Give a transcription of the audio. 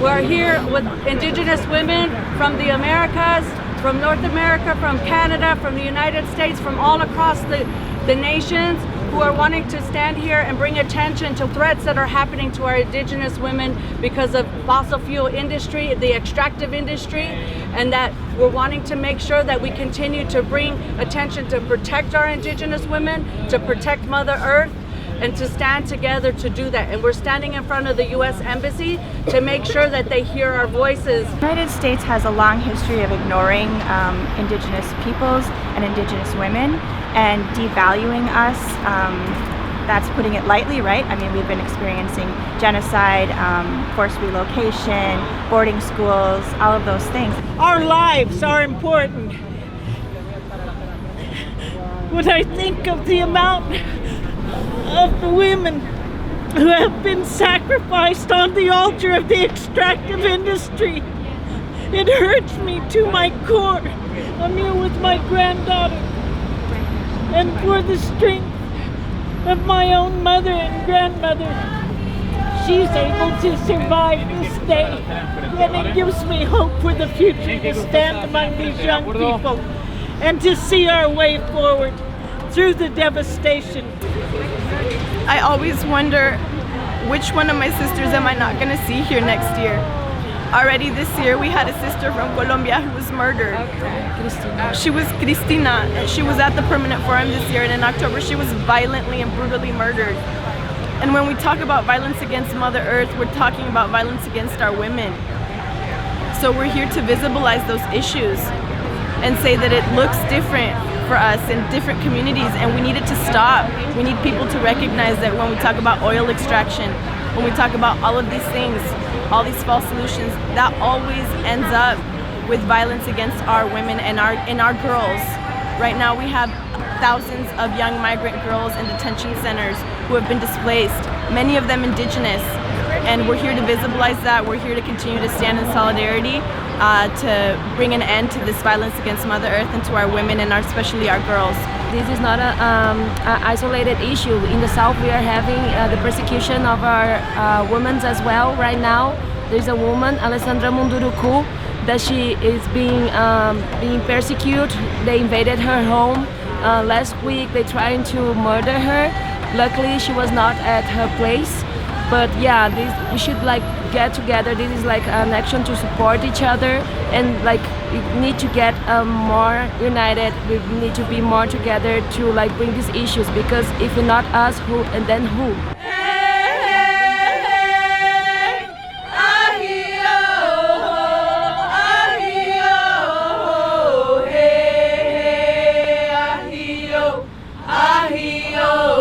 We're here with Indigenous women from the Americas, from North America, from Canada, from the United States, from all across the nations, who are wanting to stand here and bring attention to threats that are happening to our Indigenous women because of fossil fuel industry, the extractive industry, and that we're wanting to make sure that we continue to bring attention to protect our Indigenous women, to protect Mother Earth, and to stand together to do that. And we're standing in front of the U.S. Embassy to make sure that they hear our voices. The United States has a long history of ignoring Indigenous peoples and Indigenous women and devaluing us. That's putting it lightly, right? I mean, we've been experiencing genocide, forced relocation, boarding schools, all of those things. Our lives are important. When I think of the amount of the women who have been sacrificed on the altar of the extractive industry, it hurts me to my core. I'm here with my granddaughter, and for the strength of my own mother and grandmother, she's able to survive this day, and it gives me hope for the future to stand among these young people and to see our way forward through the devastation. I always wonder which one of my sisters am I not going to see here next year. Already this year we had a sister from Colombia who was murdered. She was Cristina, and she was at the Permanent Forum this year, and in October she was violently and brutally murdered. And when we talk about violence against Mother Earth, we're talking about violence against our women. So we're here to visibilize those issues and say that it looks different for us in different communities, and we need it to stop. We need people to recognize that when we talk about oil extraction, when we talk about all of these things, all these false solutions, that always ends up with violence against our women and our girls. Right now we have thousands of young migrant girls in detention centers who have been displaced, many of them Indigenous, and we're here to visibilize that. We're here to continue to stand in solidarity to bring an end to this violence against Mother Earth and to our women and especially our girls. This is not an isolated issue. In the South, we are having the persecution of our women as well right now. There's a woman, Alessandra Munduruku, that she is being persecuted. They invaded her home. Last week, they tried to murder her. Luckily, she was not at her place. But yeah, we should get together. This is an action to support each other, and we need to get more united. We need to be more together to bring these issues, because if not us, who, and then who? Ahio,